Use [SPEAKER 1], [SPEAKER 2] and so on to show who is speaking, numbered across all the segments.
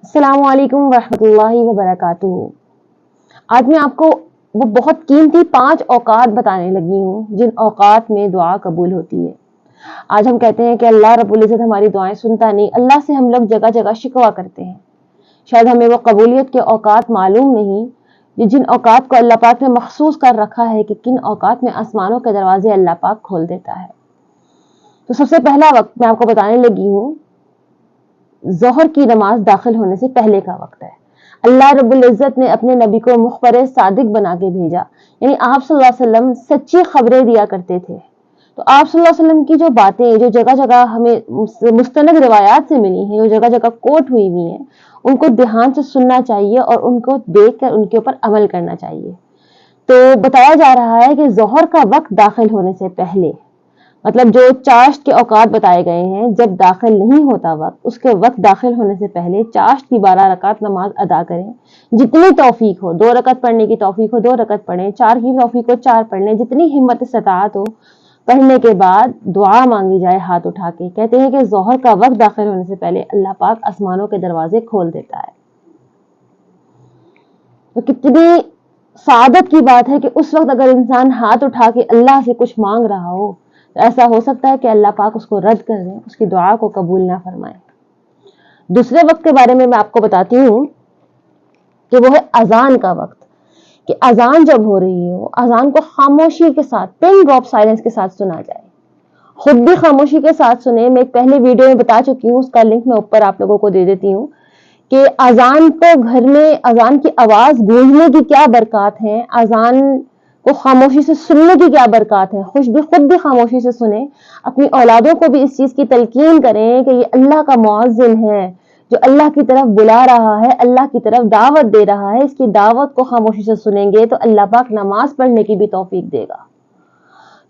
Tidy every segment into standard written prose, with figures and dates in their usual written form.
[SPEAKER 1] अस्सलामु अलैकुम वरहमतुल्लाहि वबरकातुहू। आज मैं आपको वो बहुत कीमती 5 औकात बताने लगी हूँ जिन औकात में दुआ कबूल होती है। आज हम कहते हैं कि अल्लाह रब्बुल इज़्ज़त हमारी दुआएं सुनता नहीं। अल्लाह से हम लोग जगह जगह शिकवा करते हैं। शायद हमें वो कबूलियत के औकात मालूम नहीं, ये जिन औकात को अल्लाह पाक ने मखसूस कर रखा है कि किन औकात में आसमानों के दरवाजे अल्लाह पाक खोल देता है। तो सबसे पहला वक्त मैं आपको बताने लगी हूँ, ज़ोहर की नमाज दाखिल होने से पहले का वक्त है। अल्लाह रब्बुल इज़्ज़त ने अपने नबी को मुखबर सादिक बना के भेजा, यानी आप सल्लल्लाहु अलैहि वसल्लम सच्ची खबरें दिया करते थे। तो आप सल्लल्लाहु अलैहि वसल्लम की जो बातें जो जगह जगह हमें मुस्तनद रिवायात से मिली हैं, जो जगह जगह कोट हुई हुई हैं, उनको ध्यान से सुनना चाहिए और उनको देख कर उनके ऊपर अमल करना चाहिए। तो बताया जा रहा है कि ज़ोहर का वक्त दाखिल होने से पहले, मतलब जो चाश्त के औकात बताए गए हैं, जब दाखिल नहीं होता वक्त, उसके वक्त दाखिल होने से पहले चाश्त की 12 रकात नमाज अदा करें। जितनी तौफीक हो, 2 रकात पढ़ने की तौफीक हो 2 रकात पढ़ें, 4 की तौफीक हो 4 पढ़ लें, जितनी हिम्मत इस्तिताअत हो। पढ़ने के बाद दुआ मांगी जाए हाथ उठा के। कहते हैं कि ज़ोहर का वक्त दाखिल होने से पहले अल्लाह पाक आसमानों के दरवाजे खोल देता है। तो कितनी सादत की बात है कि उस वक्त अगर इंसान हाथ उठा के अल्लाह से कुछ मांग रहा हो, तो ऐसा हो सकता है कि अल्लाह पाक उसको रद्द कर दें, उसकी दुआ को कबूल ना फरमाए। दूसरे वक्त के बारे में मैं आपको बताती हूँ कि वो है अजान का वक्त। कि अजान जब हो रही हो, अजान को खामोशी के साथ, पिन ड्रॉप साइलेंस के साथ सुना जाए। खुद भी खामोशी के साथ सुने। मैं एक पहले वीडियो में बता चुकी हूँ, उसका लिंक मैं ऊपर आप लोगों को दे देती हूँ कि अजान को घर में अजान की आवाज गूंजने की क्या बरकत है, अजान को खामोशी से सुनने की क्या बरकत है। खुद भी खामोशी से सुने, अपनी औलादों को भी इस चीज की तलकीन करें कि ये अल्लाह का मुअज्जिन है जो अल्लाह की तरफ बुला रहा है, अल्लाह की तरफ दावत दे रहा है। इसकी दावत को खामोशी से सुनेंगे तो अल्लाह पाक नमाज पढ़ने की भी तौफीक देगा।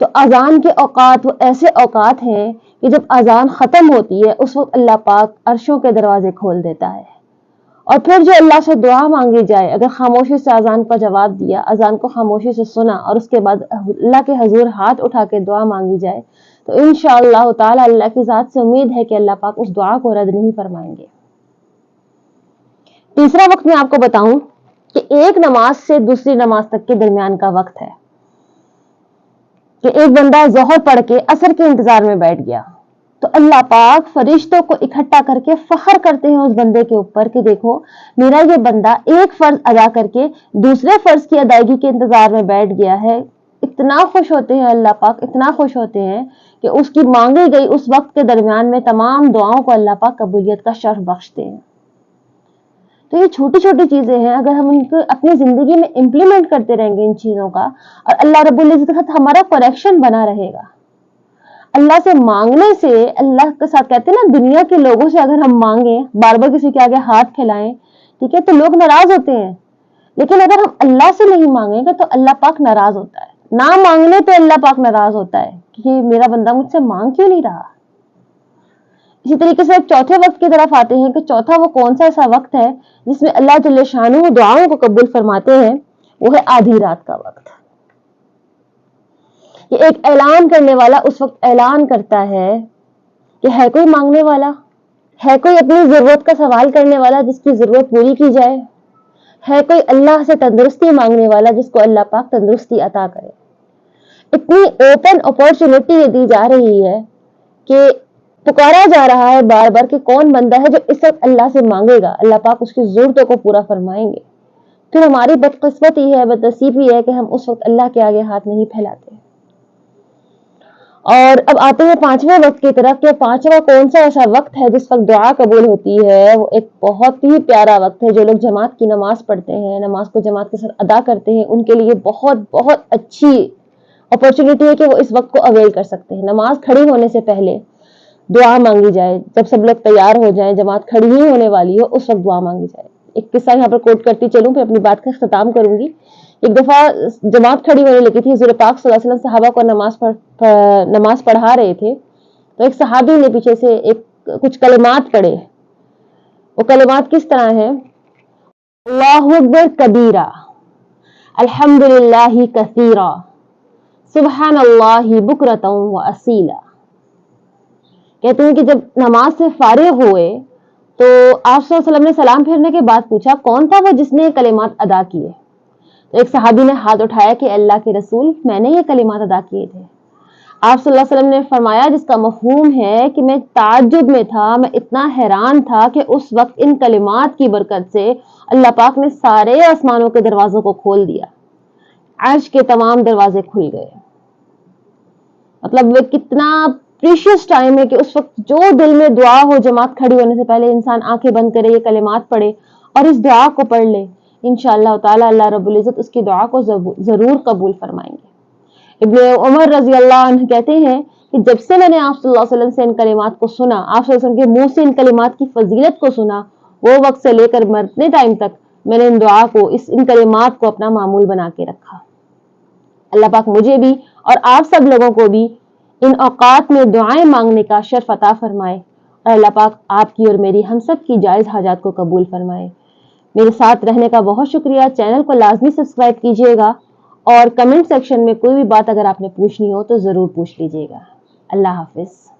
[SPEAKER 1] तो अजान के औकात वो ऐसे औकात हैं कि जब अजान खत्म होती है उस वक्त अल्लाह पाक अर्शों के दरवाजे खोल देता है। और फिर जो अल्लाह से दुआ मांगी जाए, अगर खामोशी से अजान का जवाब दिया, अजान को खामोशी से सुना और उसके बाद अल्लाह के हजूर हाथ उठा के दुआ मांगी जाए, तो इंशाअल्लाह ताला अल्लाह की जात से उम्मीद है कि अल्लाह पाक उस दुआ को रद्द नहीं फरमाएंगे। तीसरा वक्त मैं आपको बताऊं कि एक नमाज से दूसरी नमाज तक के दरमियान का वक्त है कि एक बंदा ज़ोहर पढ़ के असर के इंतजार में बैठ गया, तो अल्लाह पाक फरिश्तों को इकट्ठा करके फख्र करते हैं उस बंदे के ऊपर कि देखो मेरा ये बंदा एक फर्ज अदा करके दूसरे फर्ज की अदायगी के इंतजार में बैठ गया है। इतना खुश होते हैं अल्लाह पाक, इतना खुश होते हैं कि उसकी मांगी गई उस वक्त के दरमियान में तमाम दुआओं को अल्लाह पाक कबूलियत का शर्फ बख्शते हैं। तो ये छोटी छोटी चीजें हैं, अगर हम इनको अपनी जिंदगी में इम्प्लीमेंट करते रहेंगे इन चीजों का, और अल्लाह रब्बुल इज्जत के साथ हमारा कनेक्शन बना रहेगा। अल्लाह से मांगने से, अल्लाह के साथ कहते हैं ना, दुनिया के लोगों से अगर हम मांगे, बार बार किसी के आगे हाथ फैलाएं, ठीक है, तो लोग नाराज होते हैं। लेकिन अगर हम अल्लाह से नहीं मांगेंगे तो अल्लाह पाक नाराज होता है। ना मांगने पे अल्लाह पाक नाराज होता है कि मेरा बंदा मुझसे मांग क्यों नहीं रहा। इसी तरीके से चौथे वक्त की तरफ आते हैं कि चौथा वो कौन सा ऐसा वक्त है जिसमें अल्लाह जल्ले शानहू दुआओं को कबूल फरमाते हैं। वो है आधी रात का वक्त। ये एक ऐलान करने वाला उस वक्त ऐलान करता है कि है कोई मांगने वाला, है कोई अपनी जरूरत का सवाल करने वाला जिसकी जरूरत पूरी की जाए, है कोई अल्लाह से तंदुरुस्ती मांगने वाला जिसको अल्लाह पाक तंदुरुस्ती अता करे। इतनी ओपन अपॉर्चुनिटी दी जा रही है कि पुकारा जा रहा है बार बार कि कौन बंदा है जो इस वक्त अल्लाह से मांगेगा, अल्लाह पाक उसकी जरूरतों को पूरा फरमाएंगे। फिर हमारी बदकिस्मती है, बदनसीबी है कि हम उस वक्त अल्लाह के आगे हाथ नहीं फैलाते। और अब आते हैं पांचवें वक्त की तरफ कि पांचवा कौन सा ऐसा वक्त है जिस वक्त दुआ कबूल होती है। वो एक बहुत ही प्यारा वक्त है। जो लोग जमात की नमाज पढ़ते हैं, नमाज को जमात के साथ अदा करते हैं, उनके लिए बहुत बहुत अच्छी अपॉर्चुनिटी है कि वो इस वक्त को अवेल कर सकते हैं। नमाज खड़ी होने से पहले दुआ मांगी जाए, जब सब लोग तैयार हो जाएं, जमात खड़ी ही होने वाली हो, उस वक्त दुआ मांगी जाए। एक किस्सा यहाँ पर कोट करती चलूं, फिर अपनी बात का इख्तिताम करूंगी। एक दफा जमात खड़ी होने लगी थी, हुज़ूर पाक सल्लल्लाहु अलैहि वसल्लम सहाबा को नमाज पढ़ा रहे थे, तो एक सहाबी ने पीछे से कुछ कलिमात पढ़े। वो कलिमात किस तरह है? अल्लाहु अकबर कबीरा, अल्हम्दुलिल्लाहि कसीरा, सुब्हानल्लाहि बुकरतन व असीला। कहते हैं कि जब नमाज से फारिग हुए تو آپ صلی اللہ علیہ وسلم نے سلام پھیرنے کے بعد پوچھا کون تھا وہ جس نے یہ کلمات ادا کیے؟ تو ایک صحابی نے ہاتھ اٹھایا کہ اللہ کے رسول میں نے یہ کلمات ادا کیے تھے۔ آپ صلی اللہ علیہ وسلم نے فرمایا جس کا مفہوم ہے کہ میں تعجب میں تھا، میں اتنا حیران تھا کہ اس وقت ان کلمات کی برکت سے اللہ پاک نے سارے آسمانوں کے دروازوں کو کھول دیا، عرش کے تمام دروازے کھل گئے۔ مطلب وہ کتنا پریشیس ٹائم ہے کہ اس وقت جو دل میں دعا ہو، جماعت کھڑی ہونے سے پہلے انسان آنکھیں بند کرے، یہ کلمات پڑھے اور اس دعا کو پڑھ لے، انشاءاللہ تعالی اللہ رب العزت اس کی دعا کو ضرور قبول فرمائیں گے۔ ابن عمر رضی اللہ عنہ کہتے ہیں کہ جب سے میں نے آپ صلی اللہ علیہ وسلم سے ان کلمات کو سنا، آپ صلی اللہ علیہ وسلم کے منہ سے ان کلمات کی فضیلت کو سنا، وہ وقت سے لے کر مرنے ٹائم تک میں نے ان دعا کو، ان کلمات کو اپنا معمول بنا کے رکھا۔ اللہ پاک مجھے بھی اور آپ سب لوگوں کو بھی ان اوقات میں دعائیں مانگنے کا شرف عطا فرمائے، اور اللہ پاک آپ کی اور میری ہم سب کی جائز حاجات کو قبول فرمائے۔ میرے ساتھ رہنے کا بہت شکریہ۔ چینل کو لازمی سبسکرائب کیجیے گا اور کمنٹ سیکشن میں کوئی بھی بات اگر آپ نے پوچھنی ہو تو ضرور پوچھ لیجیے گا۔ اللہ حافظ۔